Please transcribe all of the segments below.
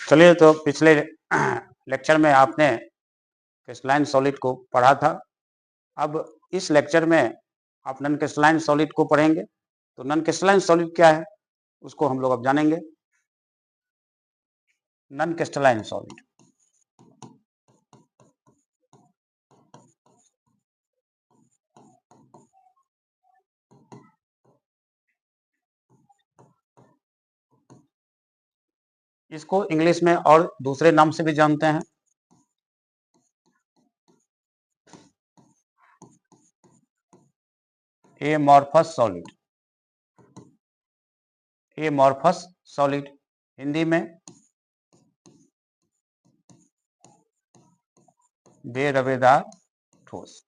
चलिए, तो पिछले लेक्चर में आपने क्रिस्टलाइन सॉलिड को पढ़ा था। अब इस लेक्चर में आप नॉन क्रिस्टलाइन सॉलिड को पढ़ेंगे। तो नॉन क्रिस्टलाइन सॉलिड क्या है, उसको हम लोग अब जानेंगे। नॉन क्रिस्टलाइन सॉलिड, इसको इंग्लिश में और दूसरे नाम से भी जानते हैं। Amorphous solid, amorphous solid Hindi में बेरवेदार ठोस।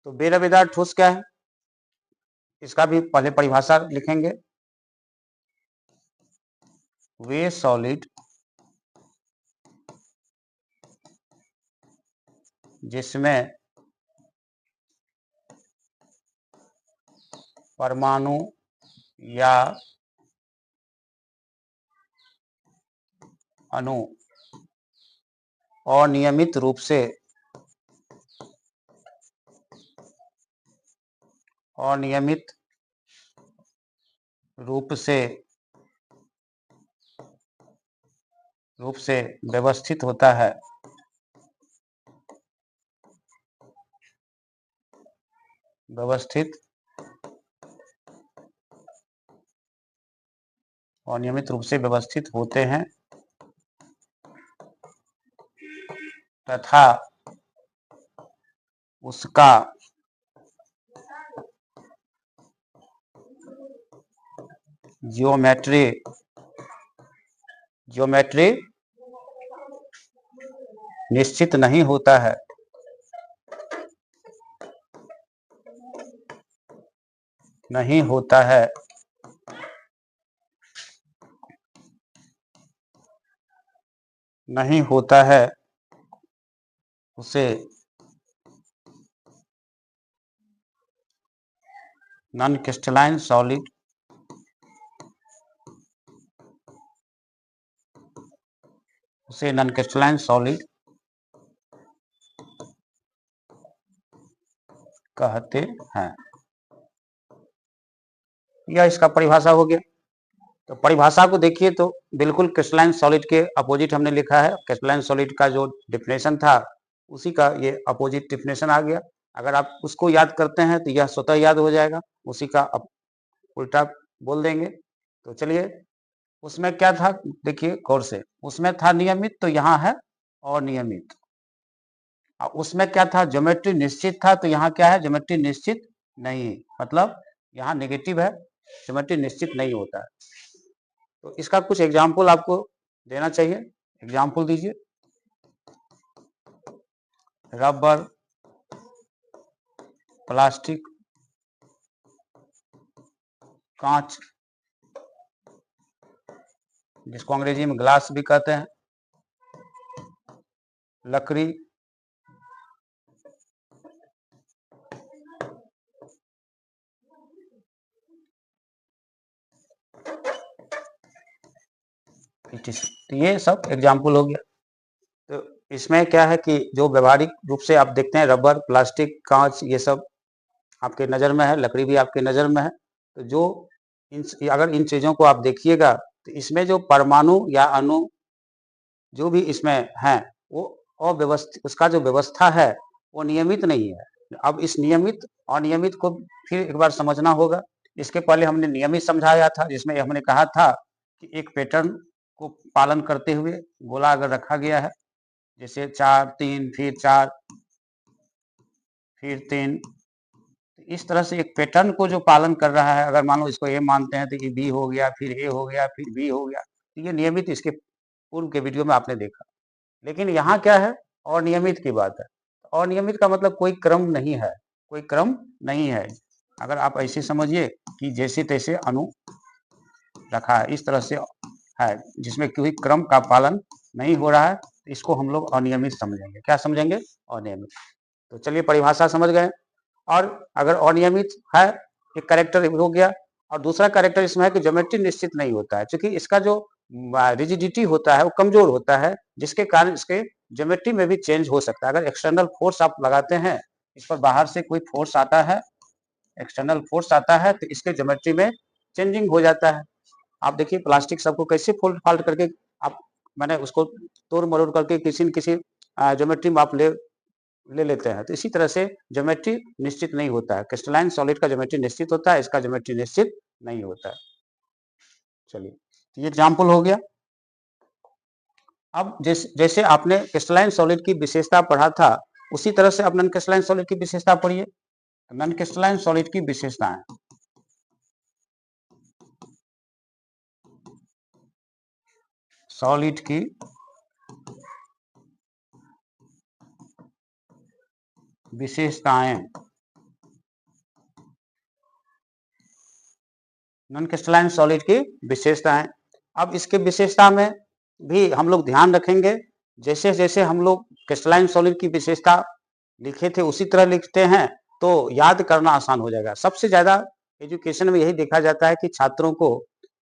तो बेरवेदार ठोस क्या है, इसका भी पहले परिभाषा लिखेंगे। वे सॉलिड जिसमें परमाणु या अणु अनियमित रूप से व्यवस्थित होता है, अनियमित रूप से व्यवस्थित होते हैं तथा उसका ज्योमेट्री निश्चित नहीं होता है। उसे नॉन क्रिस्टलाइन सॉलिड कहते हैं। यह इसका परिभाषा हो गया। तो परिभाषा को देखिए तो बिल्कुल क्रिस्टलाइन सॉलिड के अपोजिट हमने लिखा है। क्रिस्टलाइन सॉलिड का जो डिफिनेशन था उसी का ये अपोजिट डिफिनेशन आ गया। अगर आप उसको याद करते हैं तो यह स्वतः याद हो जाएगा, उसी का उल्टा बोल देंगे। तो चलिए, उसमें क्या था देखिए गौर से। उसमें था नियमित, तो यहाँ है अनियमित। उसमें क्या था, ज्योमेट्री निश्चित था, तो यहाँ क्या है, ज्योमेट्री निश्चित नहीं, मतलब यहाँ नेगेटिव है, ज्योमेट्री निश्चित नहीं होता है। तो इसका कुछ एग्जाम्पल आपको देना चाहिए। एग्जाम्पल दीजिए। रबर, प्लास्टिक, कांच, जिसको अंग्रेजी में ग्लास भी कहते हैं, लकड़ी, तो ये सब एग्जाम्पल हो गया। तो इसमें क्या है कि जो व्यवहारिक रूप से आप देखते हैं, रबर, प्लास्टिक, कांच, ये सब आपके नज़र में है, लकड़ी भी आपके नज़र में है। तो जो अगर इन चीज़ों को आप देखिएगा तो इसमें जो परमाणु या अणु जो भी इसमें है वो अव्यवस्थित, उसका जो व्यवस्था है वो नियमित नहीं है। अब इस नियमित अनियमित को फिर एक बार समझना होगा। इसके पहले हमने नियमित समझाया था, जिसमें हमने कहा था कि एक पैटर्न को पालन करते हुए गोला अगर रखा गया है, जैसे 4 3 फिर 4 फिर 3, इस तरह से एक पैटर्न को जो पालन कर रहा है, अगर मान लो इसको ए मानते हैं तो ये बी हो गया, फिर ए हो गया, फिर बी हो गया, तो ये नियमित इसके पूर्व के वीडियो में आपने देखा। लेकिन यहाँ क्या है, अनियमित की बात है। अनियमित का मतलब कोई क्रम नहीं है, कोई क्रम नहीं है। अगर आप ऐसे समझिए कि जैसे तैसे अणु रखा है, इस तरह से है, जिसमें कोई क्रम का पालन नहीं हो रहा है, इसको हम लोग अनियमित समझेंगे। क्या समझेंगे? अनियमित। तो चलिए परिभाषा समझ गए। और अगर अनियमित है, एक कैरेक्टर हो गया, और दूसरा कैरेक्टर इसमें है कि ज्योमेट्री निश्चित नहीं होता है, क्योंकि इसका जो रिजिडिटी होता है वो कमजोर होता है, जिसके कारण इसके ज्योमेट्री में भी चेंज हो सकता है। अगर एक्सटर्नल फोर्स आप लगाते हैं, इस पर बाहर से कोई फोर्स आता है, एक्सटर्नल फोर्स आता है, तो इसके ज्योमेट्री में चेंजिंग हो जाता है। आप देखिए प्लास्टिक सबको कैसे फोल्ड फाल्ट करके आप मैंने उसको तोड़ मरोड़ करके किसी न किसी ज्योमेट्री में आप ले लेते हैं। तो इसी तरह से ज्योमेट्री निश्चित नहीं होता है। क्रिस्टलाइन सॉलिड का ज्योमेट्री निश्चित होता है, इसका ज्योमेट्री निश्चित नहीं होता है। चलिए, तो ये एग्जाम्पल हो गया। अब जैसे आपने क्रिस्टलाइन सॉलिड की विशेषता पढ़ा था, उसी तरह से अब नॉन क्रिस्टलाइन सॉलिड की विशेषता पढ़िए। नॉन क्रिस्टलाइन सॉलिड की विशेषताएं, सॉलिड की विशेषताएं, नॉन क्रिस्टलाइन सॉलिड की विशेषताएं। अब इसके विशेषता में भी हम लोग ध्यान रखेंगे, जैसे जैसे हम लोग क्रिस्टलाइन सॉलिड की विशेषता लिखे थे उसी तरह लिखते हैं तो याद करना आसान हो जाएगा। सबसे ज्यादा एजुकेशन में यही देखा जाता है कि छात्रों को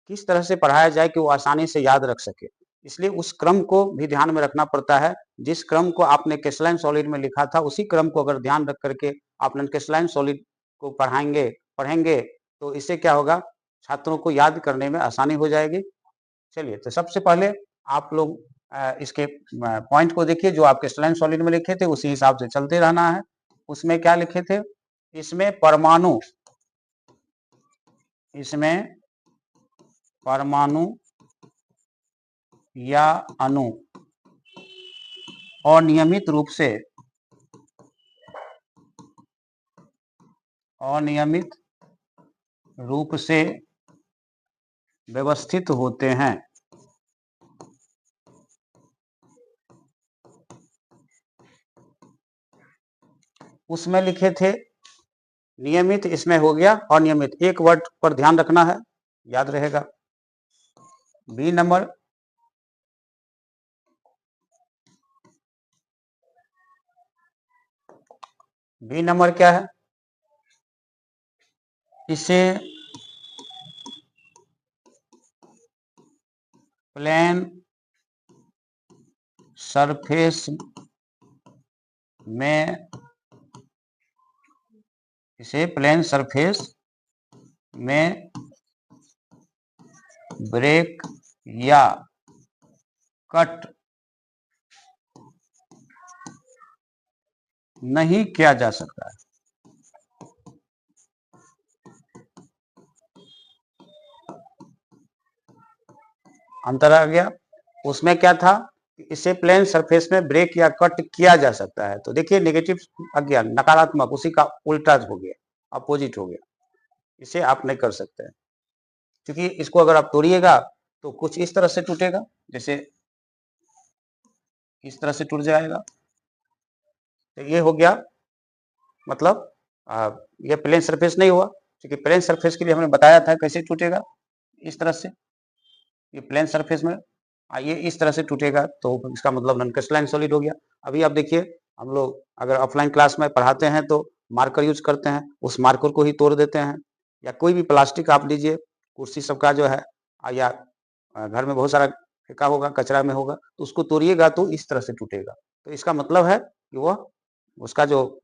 किस तरह से पढ़ाया जाए कि वो आसानी से याद रख सके, इसलिए उस क्रम को भी ध्यान में रखना पड़ता है। जिस क्रम को आपने क्रिस्टलाइन सॉलिड में लिखा था, उसी क्रम को अगर ध्यान रख करके आप नॉन क्रिस्टलाइन सॉलिड को पढ़ेंगे तो इससे क्या होगा, छात्रों को याद करने में आसानी हो जाएगी। चलिए, तो सबसे पहले आप लोग इसके पॉइंट को देखिए, जो आप क्रिस्टलाइन सॉलिड में लिखे थे उसी हिसाब से चलते रहना है। उसमें क्या लिखे थे, इसमें परमाणु या अणु अनियमित रूप से व्यवस्थित होते हैं। उसमें लिखे थे नियमित, इसमें हो गया अनियमित। एक वर्ड पर ध्यान रखना है, याद रहेगा। बी नंबर क्या है, इसे प्लेन सरफेस में ब्रेक या कट नहीं किया जा सकता है। अंतर आ गया। उसमें क्या था, इसे प्लेन सरफेस में ब्रेक या कट किया जा सकता है। तो देखिए नेगेटिव आ गया, नकारात्मक, उसी का उल्टा हो गया, अपोजिट हो गया। इसे आप नहीं कर सकते हैं, क्योंकि इसको अगर आप तोड़िएगा तो कुछ इस तरह से टूटेगा, जैसे इस तरह से टूट जाएगा। तो ये हो गया, मतलब ये प्लेन सरफेस नहीं हुआ, क्योंकि प्लेन सरफेस के लिए हमने बताया था कैसे टूटेगा, इस तरह से। ये प्लेन सरफेस में ये इस तरह से टूटेगा, तो इसका मतलब नॉन क्रिस्टलाइन सॉलिड हो गया। अभी आप देखिए, हम लोग अगर ऑफलाइन क्लास में पढ़ाते हैं तो मार्कर यूज करते हैं, उस मार्कर को ही तोड़ देते हैं, या कोई भी प्लास्टिक आप लीजिए, कुर्सी सबका जो है, या घर में बहुत सारा फेंका होगा, कचरा में होगा, तो उसको तोड़िएगा तो इस तरह से टूटेगा। तो इसका मतलब है कि वह उसका जो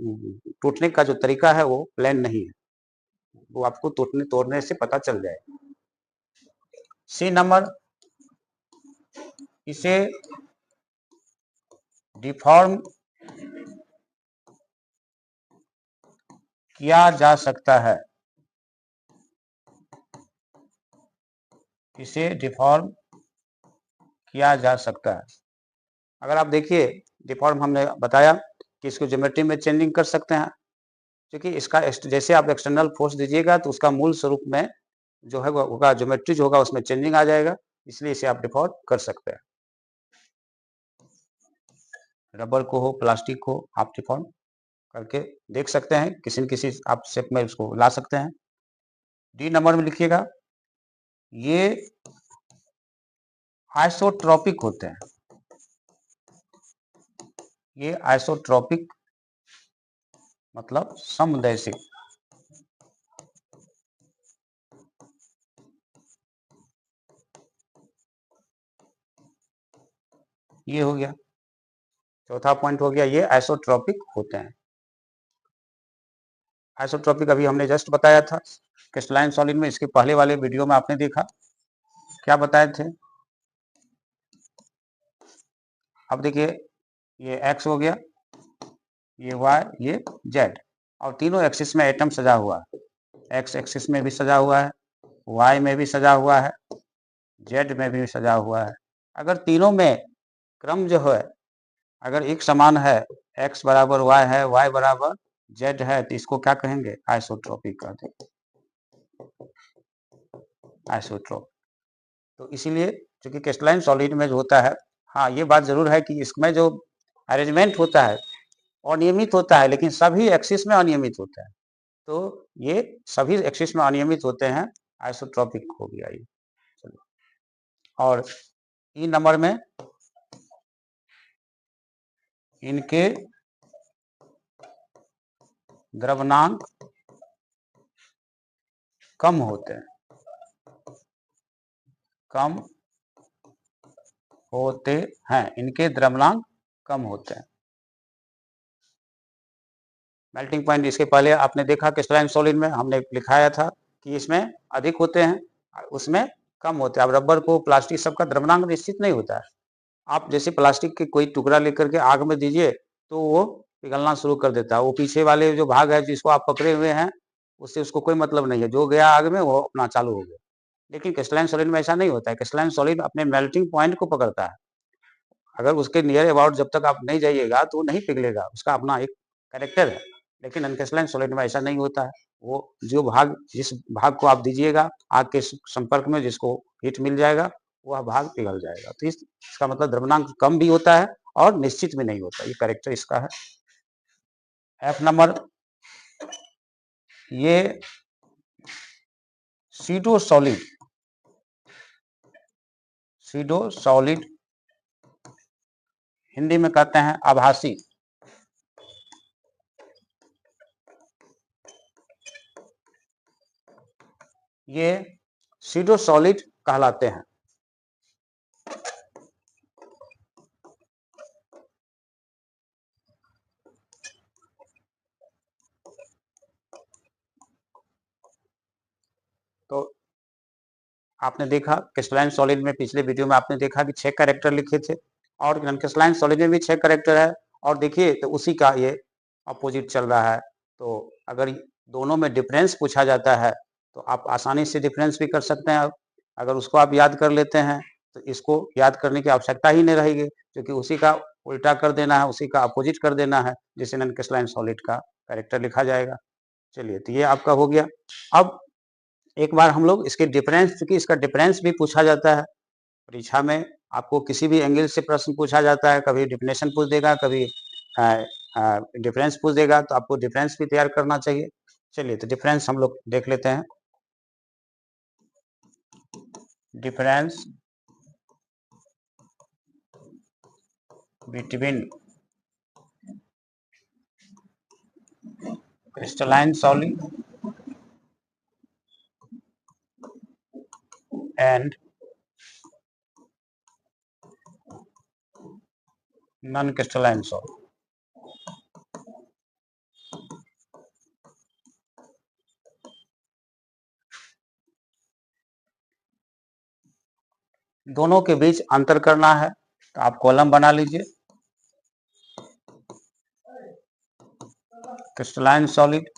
टूटने का जो तरीका है वो प्लेन नहीं है, वो आपको तोड़ने से पता चल जाएगा। सी नंबर, इसे डिफॉर्म किया जा सकता है, इसे डिफॉर्म किया जा सकता है। अगर आप देखिए, डिफॉर्म हमने बताया कि इसको ज्योमेट्री में चेंजिंग कर सकते हैं, क्योंकि इसका जैसे आप एक्सटर्नल फोर्स दीजिएगा तो उसका मूल स्वरूप में जो है होगा, ज्योमेट्री जो होगा उसमें चेंजिंग आ जाएगा, इसलिए इसे आप डिफॉर्म कर सकते हैं। रबर को हो, प्लास्टिक को, आप डिफॉर्म करके देख सकते हैं, किसी न किसी आप शेप में उसको ला सकते हैं। डी नंबर में लिखिएगा, ये आइसोट्रॉपिक होते हैं। ये आइसोट्रॉपिक मतलब समदैशिक। ये हो गया। चौथा पॉइंट हो गया, ये आइसोट्रोपिक होते हैं। आइसोट्रोपिक अभी हमने जस्ट बताया था क्रिस्टलाइन सॉलिड में, इसके पहले वाले वीडियो में आपने देखा, क्या बताए थे। अब देखिए, ये x हो गया, ये y, ये z, और तीनों एक्सिस में एटम सजा हुआ है। x एक्सिस में भी सजा हुआ है, y में भी सजा हुआ है, z में भी सजा हुआ है। अगर तीनों में क्रम जो है अगर एक समान है, x बराबर y है, y बराबर z है, तो इसको क्या कहेंगे, आइसोट्रोपिक कहते हैं, आइसोट्रोप। तो इसीलिए चूंकि क्रिस्टलाइन सॉलिड में जो होता है, हाँ ये बात जरूर है कि इसमें जो अरेंजमेंट होता है अनियमित होता है, लेकिन सभी एक्सिस में अनियमित होता है। तो ये सभी एक्सिस में अनियमित होते हैं, आइसोट्रोपिक हो गया ये। और ई नंबर में इनके द्रव्यमान कम होते हैं, कम होते हैं, इनके द्रव्यमान कम होते हैं। मेल्टिंग पॉइंट इसके पहले आपने देखा क्रिस्टलाइन सॉलिड में हमने लिखाया था कि इसमें अधिक होते हैं, उसमें कम होते हैं। अब रबर को, प्लास्टिक सबका द्रव्यमान निश्चित नहीं होता है। आप जैसे प्लास्टिक के कोई टुकड़ा लेकर के आग में दीजिए तो वो पिघलना शुरू कर देता है। वो पीछे वाले जो भाग है जिसको आप पकड़े हुए हैं, उससे उसको कोई मतलब नहीं है, जो गया आग में वो अपना चालू हो गया। लेकिन क्रिस्टलाइन सॉलिड में ऐसा नहीं होता है। क्रिस्टलाइन सॉलिड अपने मेल्टिंग पॉइंट को पकड़ता है। अगर उसके नियर अबाउट जब तक आप नहीं जाइएगा तो वो नहीं पिघलेगा, उसका अपना एक कैरेक्टर है। लेकिन अनक्रिस्टलाइन सॉलिड में ऐसा नहीं होता है। वो जो भाग, जिस भाग को आप दीजिएगा आग के संपर्क में, जिसको हीट मिल जाएगा, वह भाग पिघल जाएगा। तो इसका मतलब द्रव्यमान कम भी होता है और निश्चित भी नहीं होता, ये कैरेक्टर इसका है। एफ नंबर, ये pseudo solid, pseudo solid Hindi में कहते हैं आभासी। ये सीडो सॉलिड कहलाते हैं। तो आपने देखा क्रिस्टलाइन सॉलिड में, पिछले वीडियो में आपने देखा कि 6 कैरेक्टर लिखे थे, और क्रिस्टलाइन सॉलिड में भी 6 कैरेक्टर है। और देखिए तो उसी का ये अपोजिट चल रहा है। तो अगर दोनों में डिफरेंस पूछा जाता है तो आप आसानी से डिफरेंस भी कर सकते हैं। अगर उसको आप याद कर लेते हैं तो इसको याद करने की आवश्यकता ही नहीं रहेगी, क्योंकि उसी का उल्टा कर देना है, उसी का अपोजिट कर देना है, जिससे नॉन क्रिस्टलाइन सॉलिड का कैरेक्टर लिखा जाएगा। चलिए, तो ये आपका हो गया। अब एक बार हम लोग इसके डिफरेंस, क्योंकि इसका डिफरेंस भी पूछा जाता है परीक्षा में, आपको किसी भी एंगल से प्रश्न पूछा जाता है, कभी डिफिनेशन पूछ देगा, कभी डिफरेंस पूछ देगा, तो आपको डिफरेंस भी तैयार करना चाहिए। चलिए, तो डिफरेंस हम लोग देख लेते हैं। Difference between crystalline solid and non crystalline solid. दोनों के बीच अंतर करना है, तो आप कॉलम बना लीजिए। क्रिस्टलाइन सॉलिड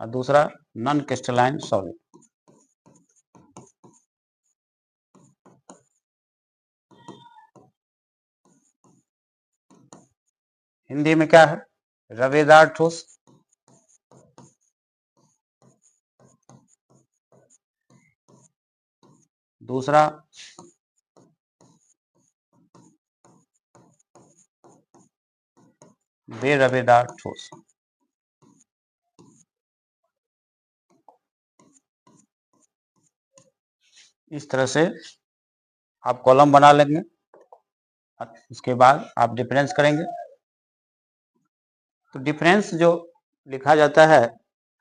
और दूसरा नॉन क्रिस्टलाइन सॉलिड। हिंदी में क्या है, रवेदार ठोस। दूसरा बेरवेदार ठोस। इस तरह से आप कॉलम बना लेंगे, इसके बाद आप डिफरेंस करेंगे। तो डिफरेंस जो लिखा जाता है,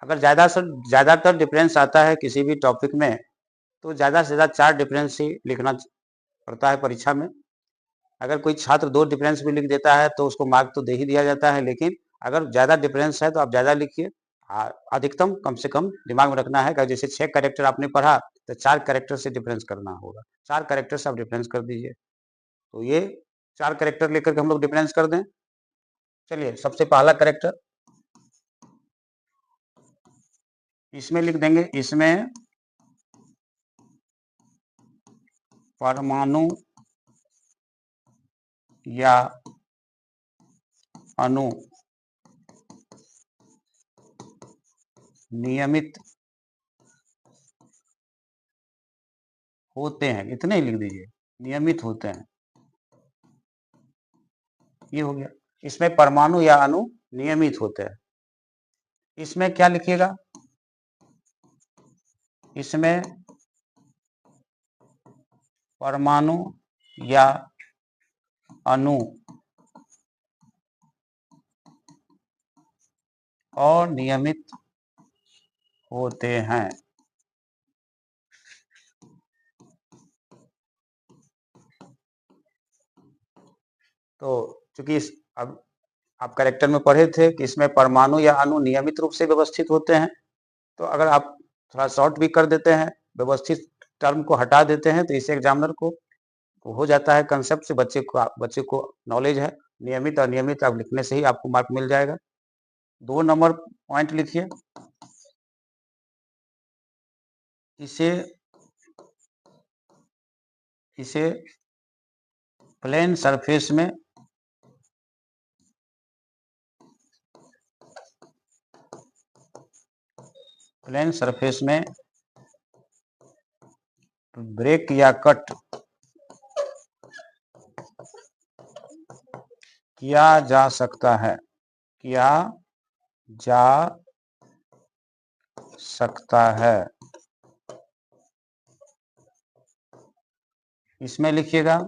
अगर ज़्यादातर डिफरेंस आता है किसी भी टॉपिक में, तो ज़्यादा से ज़्यादा 4 डिफरेंस ही लिखना पड़ता है परीक्षा में। अगर कोई छात्र 2 डिफरेंस भी लिख देता है तो उसको मार्क तो दे ही दिया जाता है, लेकिन अगर ज़्यादा डिफरेंस है तो आप ज़्यादा लिखिए। अधिकतम कम से कम दिमाग में रखना है कि जैसे 6 कैरेक्टर आपने पढ़ा तो 4 कैरेक्टर से डिफरेंस करना होगा, 4 कैरेक्टर से आप डिफरेंस कर दीजिए। तो ये 4 कैरेक्टर लेकर के हम लोग डिफरेंस कर दें। चलिए सबसे पहला कैरेक्टर इसमें लिख देंगे, इसमें परमाणु या अणु नियमित होते हैं, इतने ही लिख दीजिए, नियमित होते हैं। ये हो गया, इसमें परमाणु या अणु नियमित होते हैं। इसमें क्या लिखिएगा, इसमें परमाणु या अणु अनियमित होते हैं। तो चूंकि अब आप कैरेक्टर में पढ़े थे कि इसमें परमाणु या अणु नियमित रूप से व्यवस्थित होते हैं, तो अगर आप थोड़ा शॉर्ट भी कर देते हैं, व्यवस्थित टर्म को हटा देते हैं, तो इससे एग्जामिनर को हो जाता है कंसेप्ट से, बच्चे को नॉलेज है। नियमित और अनियमित आप लिखने से ही आपको मार्क मिल जाएगा। 2 नंबर पॉइंट लिखिए, इसे प्लेन सरफेस में ब्रेक या कट किया जा सकता है, किया जा सकता है। इसमें लिखिएगा,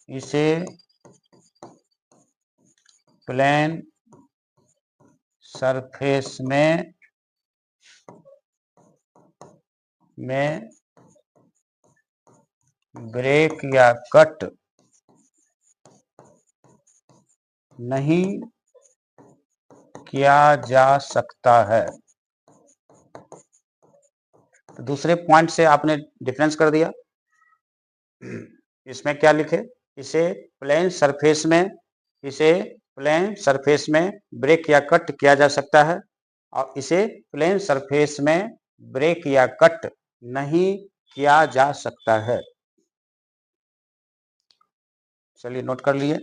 इसे प्लेन सरफेस में ब्रेक या कट नहीं किया जा सकता है। तो दूसरे पॉइंट से आपने डिफरेंस कर दिया। इसमें क्या लिखे, इसे प्लेन सरफेस में ब्रेक या कट किया जा सकता है, और इसे प्लेन सरफेस में ब्रेक या कट नहीं किया जा सकता है। चलिए नोट कर लिए।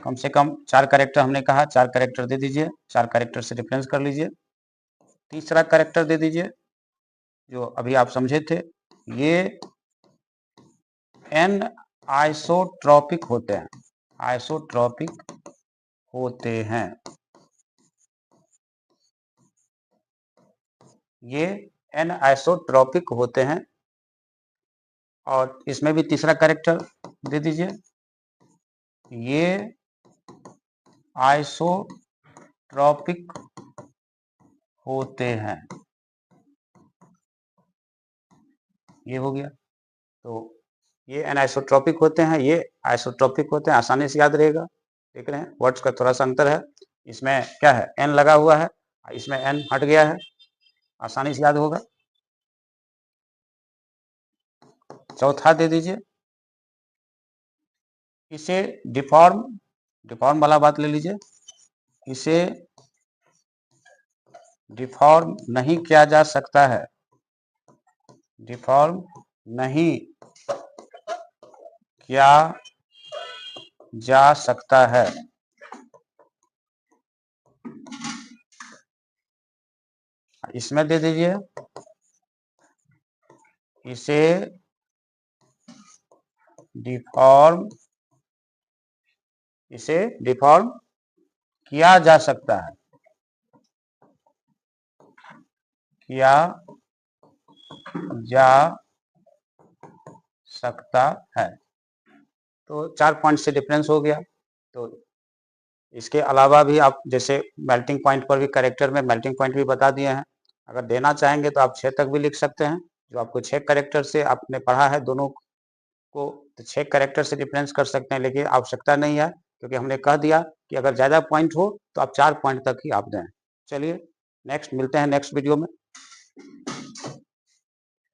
कम से कम 4 कैरेक्टर हमने कहा, 4 कैरेक्टर दे दीजिए, 4 कैरेक्टर से डिफरेंस कर लीजिए। तीसरा कैरेक्टर दे दीजिए जो अभी आप समझे थे, ये एन आइसोट्रॉपिक होते हैं, आइसोट्रॉपिक होते हैं। ये एन आइसोट्रॉपिक होते हैं। और इसमें भी तीसरा कैरेक्टर दे दीजिए, ये आइसोट्रॉपिक होते हैं। ये हो गया। तो ये एनाइसोट्रॉपिक होते हैं, ये आइसोट्रॉपिक होते हैं, आसानी से याद रहेगा। देख रहे हैं वर्ड्स का थोड़ा सा अंतर है, इसमें क्या है एन लगा हुआ है, इसमें एन हट गया है, आसानी से याद होगा। चौथा दे दीजिए, इसे डिफॉर्म वाला बात ले लीजिए, इसे डिफॉर्म नहीं किया जा सकता है, डिफॉर्म नहीं किया जा सकता है। इसमें दे दीजिए, इसे डिफॉर्म किया जा सकता है, किया जा सकता है। तो 4 पॉइंट से डिफरेंस हो गया। तो इसके अलावा भी आप जैसे मेल्टिंग पॉइंट पर भी कैरेक्टर में मेल्टिंग पॉइंट भी बता दिए हैं। अगर देना चाहेंगे तो आप 6 तक भी लिख सकते हैं। जो आपको 6 कैरेक्टर से आपने पढ़ा है दोनों को, तो 6 कैरेक्टर से डिफरेंस कर सकते हैं, लेकिन आवश्यकता नहीं है क्योंकि हमने कह दिया कि अगर ज़्यादा पॉइंट हो तो आप 4 पॉइंट तक ही आप दें। चलिए नेक्स्ट मिलते हैं नेक्स्ट वीडियो में।